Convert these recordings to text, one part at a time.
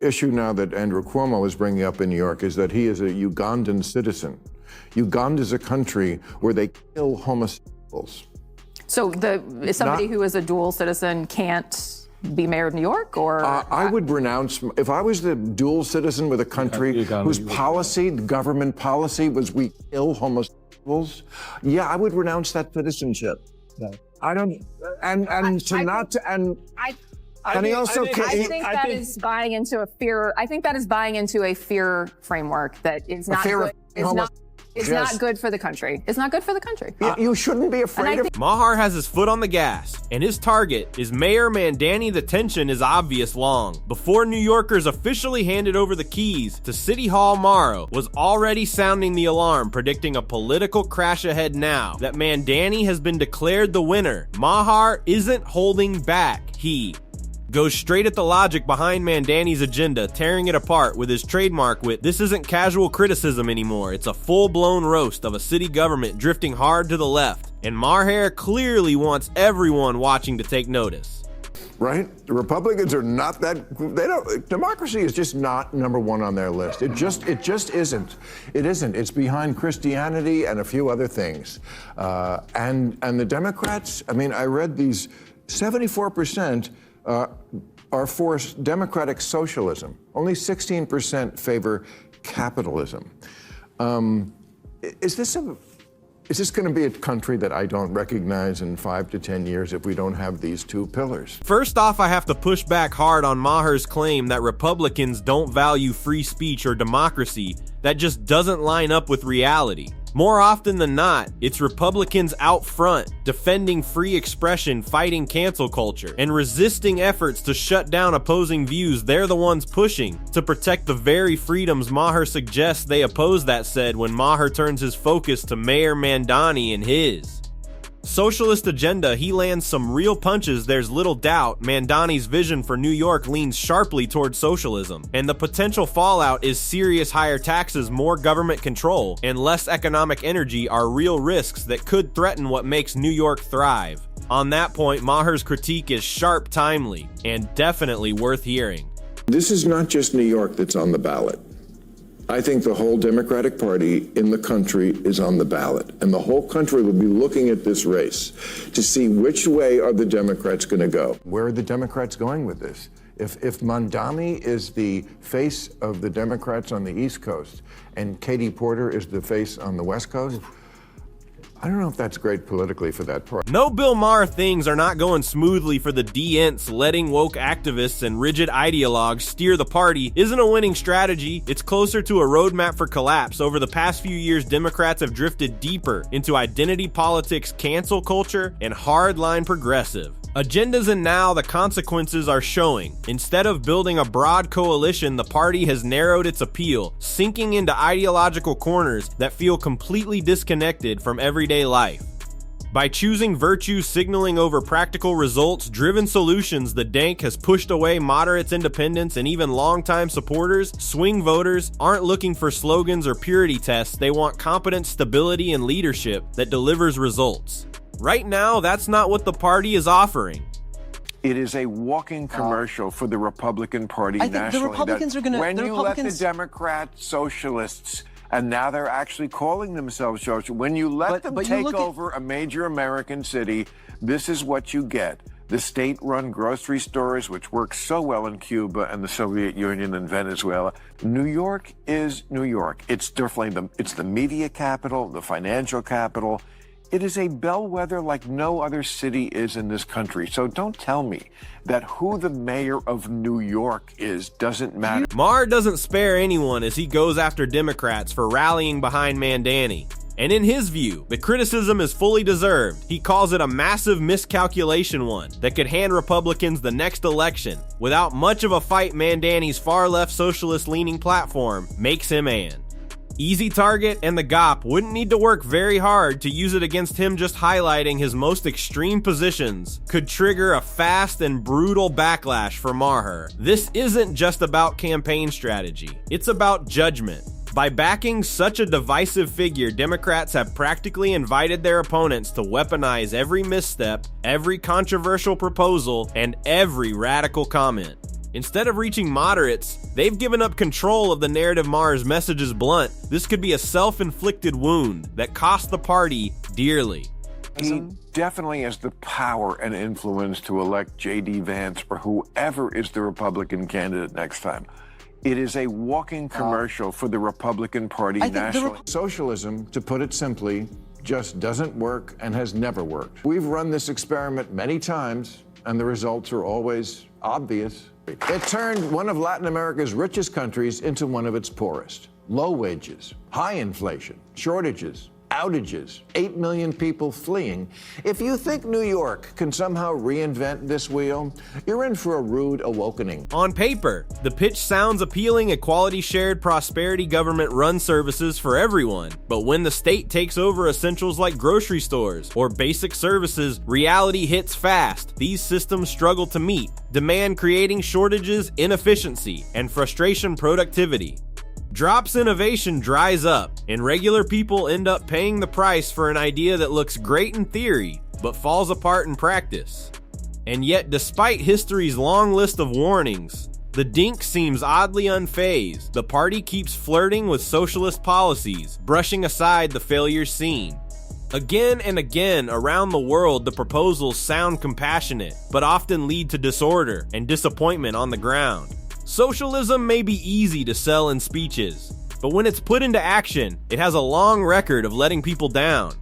issue now that Andrew Cuomo is bringing up in New York is that he is a Ugandan citizen. Uganda is a country where they kill homosexuals. So somebody who is a dual citizen can't be mayor of New York, or? I would renounce, if I was the dual citizen with a country whose policy, the government policy was we kill homosexuals, yeah, I would renounce that citizenship. Yeah. I don't, and to not to, and he also. I think that is buying into a fear. I think that is buying into a fear framework that is not good. It's not good for the country. It's not good for the country. You shouldn't be afraid of. Maher has his foot on the gas, and his target is Mayor Mamdani. The tension is obvious long. Before New Yorkers officially handed over the keys to City Hall, Maher was already sounding the alarm, predicting a political crash ahead now that Mamdani has been declared the winner. Maher isn't holding back. He goes straight at the logic behind Mamdani's agenda, tearing it apart with his trademark wit. This isn't casual criticism anymore. It's a full-blown roast of a city government drifting hard to the left. And Maher clearly wants everyone watching to take notice. Right? The Republicans are not that, democracy is just not number one on their list. It just isn't. It isn't. It's behind Christianity and a few other things. And the Democrats, I mean, I read these 74% are for democratic socialism. Only 16% favor capitalism. Is this going to be a country that I don't recognize in 5 to 10 years if we don't have these two pillars? First off, I have to push back hard on Maher's claim that Republicans don't value free speech or democracy. That just doesn't line up with reality. More often than not, it's Republicans out front, defending free expression, fighting cancel culture, and resisting efforts to shut down opposing views. They're the ones pushing to protect the very freedoms Maher suggests they oppose. That said, when Maher turns his focus to Mayor Mamdani and his socialist agenda, he lands some real punches. There's little doubt Mamdani's vision for New York leans sharply towards socialism, and the potential fallout is serious. Higher taxes, more government control, and less economic energy are real risks that could threaten what makes New York thrive. On that point, Maher's critique is sharp, timely, and definitely worth hearing. This is not just New York that's on the ballot. I think the whole Democratic Party in the country is on the ballot, and the whole country will be looking at this race to see which way are the Democrats going to go. Where are the Democrats going with this? If Mamdani is the face of the Democrats on the East Coast and Katie Porter is the face on the West Coast, I don't know if that's great politically for that party. No Bill Maher, things are not going smoothly for the D-ents. Letting woke activists and rigid ideologues steer the party isn't a winning strategy. It's closer to a roadmap for collapse. Over the past few years, Democrats have drifted deeper into identity politics, cancel culture, and hardline progressive agendas, and now the consequences are showing. Instead of building a broad coalition, the party has narrowed its appeal, sinking into ideological corners that feel completely disconnected from everyday life. By choosing virtue signaling over practical results-driven solutions, the DANK has pushed away moderates, independents, and even longtime supporters. Swing voters aren't looking for slogans or purity tests. They want competent stability and leadership that delivers results. Right now, that's not what the party is offering. It is a walking commercial for the Republican Party nationally. I think the Republicans are going to... When you let the Democrat socialists, and now they're actually calling themselves socialists, when you let them take over a major American city, this is what you get. The state-run grocery stores, which worked so well in Cuba and the Soviet Union and Venezuela. New York is New York. It's definitely it's the media capital, the financial capital. It is a bellwether like no other city is in this country. So don't tell me that who the mayor of New York is doesn't matter. Maher doesn't spare anyone as he goes after Democrats for rallying behind Mamdani. And in his view, the criticism is fully deserved. He calls it a massive miscalculation, one that could hand Republicans the next election. Without much of a fight, Mamdani's far-left socialist-leaning platform makes him an easy target, and the GOP wouldn't need to work very hard to use it against him. Just highlighting his most extreme positions could trigger a fast and brutal backlash for Maher. This isn't just about campaign strategy, it's about judgment. By backing such a divisive figure, Democrats have practically invited their opponents to weaponize every misstep, every controversial proposal, and every radical comment. Instead of reaching moderates, they've given up control of the narrative. Maher's message is blunt. This could be a self-inflicted wound that cost the party dearly. He definitely has the power and influence to elect J.D. Vance or whoever is the Republican candidate next time. It is a walking commercial for the Republican Party nationally. Socialism, to put it simply, just doesn't work and has never worked. We've run this experiment many times, and the results are always obvious. It turned one of Latin America's richest countries into one of its poorest. Low wages, high inflation, shortages, outages, 8 million people fleeing. If you think New York can somehow reinvent this wheel, you're in for a rude awakening. On paper, the pitch sounds appealing: equality, shared prosperity, government-run services for everyone. But when the state takes over essentials like grocery stores or basic services, reality hits fast. These systems struggle to meet demand, creating shortages, inefficiency, and frustration productivity. Drops innovation dries up, and regular people end up paying the price for an idea that looks great in theory, but falls apart in practice. And yet, despite history's long list of warnings, the dink seems oddly unfazed. The party keeps flirting with socialist policies, brushing aside the failures seen. Again and again around the world, the proposals sound compassionate, but often lead to disorder and disappointment on the ground. Socialism may be easy to sell in speeches, but when it's put into action, it has a long record of letting people down.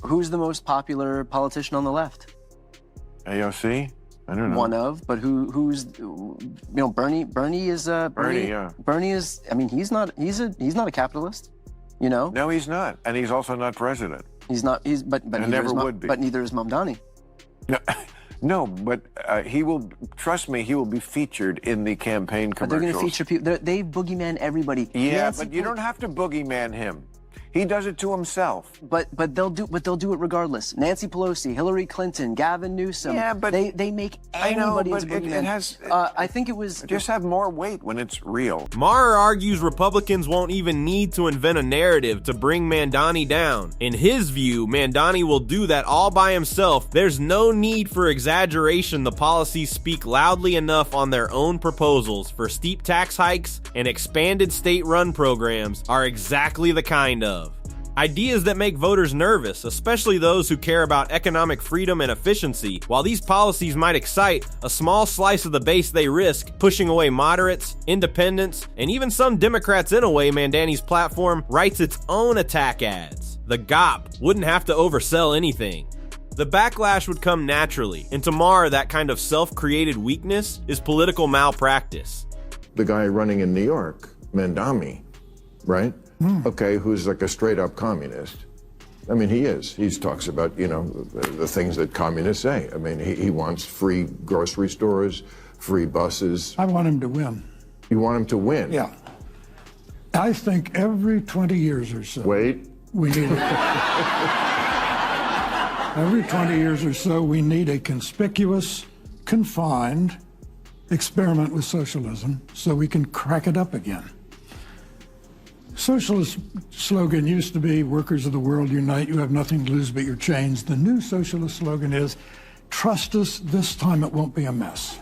Who's the most popular politician on the left? AOC? I don't know. One of, but who's Bernie? Bernie is Bernie, yeah. Bernie is. I mean, he's not a capitalist. No, he's not, and he's also not president. He's not. But never would be. But neither is Mamdani. No. No, but he will, trust me, he will be featured in the campaign commercials. But they're going to feature people. They boogeyman everybody. Yeah, but you don't have to boogeyman him. He does it to himself. But they'll do it regardless. Nancy Pelosi, Hillary Clinton, Gavin Newsom. Yeah, but they make anybody into boogeyman. It has. I think it was just have more weight when it's real. Maher argues Republicans won't even need to invent a narrative to bring Mamdani down. In his view, Mamdani will do that all by himself. There's no need for exaggeration. The policies speak loudly enough on their own proposals for steep tax hikes and expanded state-run programs are exactly the kind of ideas that make voters nervous, especially those who care about economic freedom and efficiency. While these policies might excite a small slice of the base, they risk pushing away moderates, independents, and even some Democrats. In a way, Mamdani's platform writes its own attack ads. The GOP wouldn't have to oversell anything. The backlash would come naturally, and to Maher, that kind of self-created weakness is political malpractice. The guy running in New York, Mamdani, right? Okay, who's like a straight-up communist. I mean, he is. He talks about, the things that communists say. I mean, he wants free grocery stores, free buses. I want him to win. You want him to win? Yeah. I think every 20 years or so. Wait. We need every 20 years or so, we need a conspicuous, confined experiment with socialism so we can crack it up again. Socialist slogan used to be, workers of the world unite, you have nothing to lose but your chains. The new socialist slogan is, trust us, this time it won't be a mess.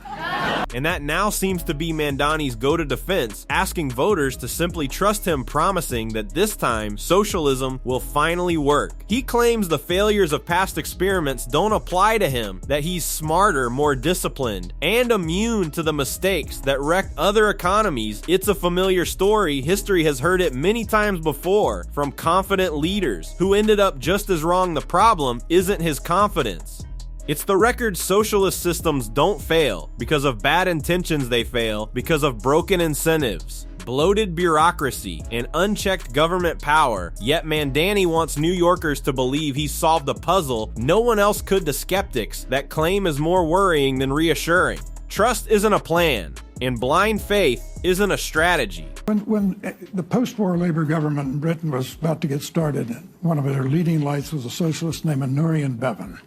And that now seems to be Mamdani's go-to defense, asking voters to simply trust him, promising that this time socialism will finally work. He claims the failures of past experiments don't apply to him, that he's smarter, more disciplined, and immune to the mistakes that wrecked other economies. It's a familiar story. History has heard it many times before from confident leaders who ended up just as wrong. The problem isn't his confidence. It's the record. Socialist systems don't fail because of bad intentions. They fail because of broken incentives, bloated bureaucracy, and unchecked government power. Yet Mamdani wants New Yorkers to believe he's solved a puzzle no one else could. To skeptics, that claim is more worrying than reassuring. Trust isn't a plan, and blind faith isn't a strategy. When the post-war Labour government in Britain was about to get started, one of their leading lights was a socialist named Nurian Bevan.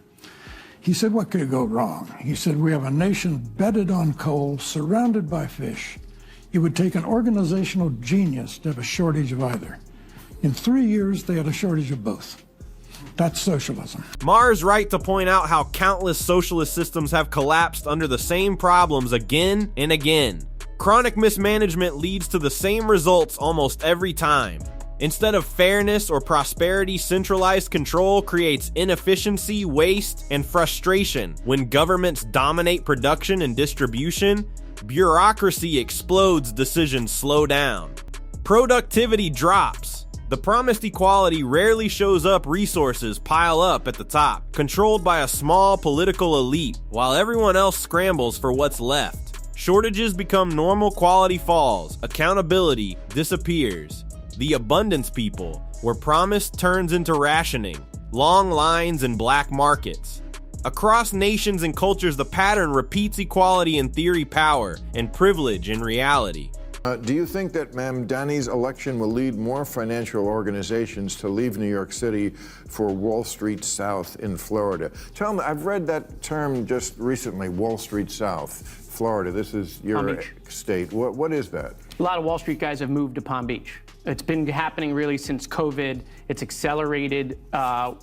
He said, what could go wrong? He said, we have a nation bedded on coal, surrounded by fish. It would take an organizational genius to have a shortage of either. In 3 years, they had a shortage of both. That's socialism. Maher's right to point out how countless socialist systems have collapsed under the same problems again and again. Chronic mismanagement leads to the same results almost every time. Instead of fairness or prosperity, centralized control creates inefficiency, waste, and frustration. When governments dominate production and distribution, bureaucracy explodes, decisions slow down. Productivity drops. The promised equality rarely shows up, resources pile up at the top, controlled by a small political elite, while everyone else scrambles for what's left. Shortages become normal, quality falls, accountability disappears. The abundance people, where promise turns into rationing, long lines and black markets. Across nations and cultures, the pattern repeats: equality in theory, power, and privilege in reality. Do you think that Mamdani's election will lead more financial organizations to leave New York City for Wall Street South in Florida? Tell me, I've read that term just recently, Wall Street South, Florida. This is your state. What is that? A lot of Wall Street guys have moved to Palm Beach. It's been happening really since COVID. It's accelerated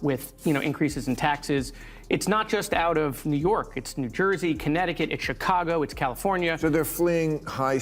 with increases in taxes. It's not just out of New York. It's New Jersey, Connecticut, it's Chicago, it's California. So they're fleeing high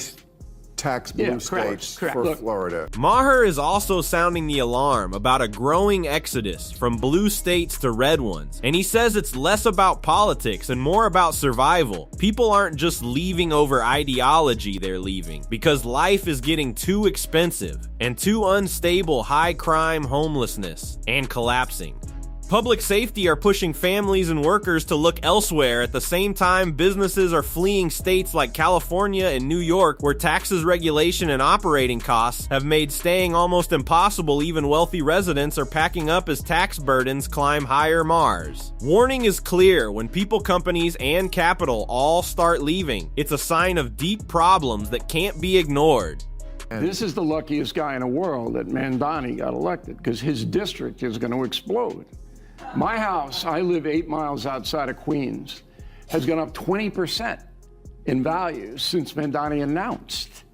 tax blue states for Florida. Maher is also sounding the alarm about a growing exodus from blue states to red ones, and he says it's less about politics and more about survival. People aren't just leaving over ideology, they're leaving because life is getting too expensive and too unstable. High crime, homelessness, and collapsing. Public safety are pushing families and workers to look elsewhere. At the same time, businesses are fleeing states like California and New York, where taxes, regulation, and operating costs have made staying almost impossible. Even wealthy residents are packing up as tax burdens climb higher. Mars. Warning is clear: when people, companies, and capital all start leaving, it's a sign of deep problems that can't be ignored. This is the luckiest guy in the world that Mamdani got elected, because his district is going to explode. My house, I live 8 miles outside of Queens, has gone up 20% in value since Mamdani announced,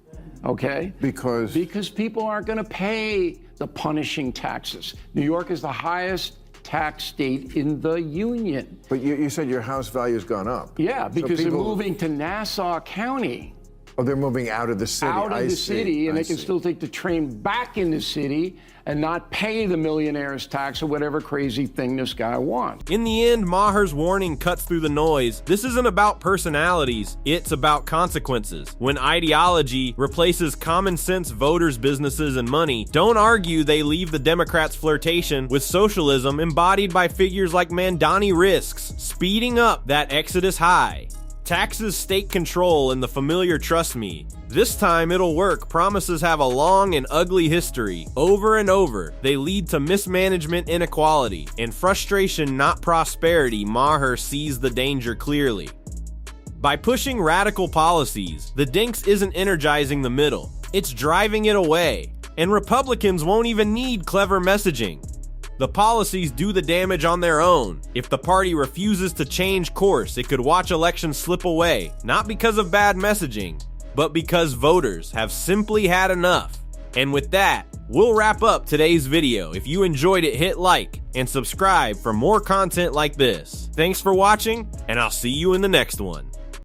okay? Because people aren't going to pay the punishing taxes. New York is the highest tax state in the union. But you said your house value's gone up. Yeah, because they're moving to Nassau County. Oh, they're moving out of the city. Out of the city, and they can still take the train back in the city and not pay the millionaire's tax or whatever crazy thing this guy wants. In the end, Maher's warning cuts through the noise. This isn't about personalities, it's about consequences. When ideology replaces common sense, voters, businesses, and money, don't argue they leave the Democrats' flirtation with socialism embodied by figures like Mamdani risks speeding up that exodus high. Taxes, state control, and the familiar trust me. This time it'll work. Promises have a long and ugly history. Over and over, they lead to mismanagement, inequality, and frustration, not prosperity. Maher sees the danger clearly. By pushing radical policies, the Dinks isn't energizing the middle. It's driving it away. And Republicans won't even need clever messaging. The policies do the damage on their own. If the party refuses to change course, it could watch elections slip away, not because of bad messaging, but because voters have simply had enough. And with that, we'll wrap up today's video. If you enjoyed it, hit like and subscribe for more content like this. Thanks for watching, and I'll see you in the next one.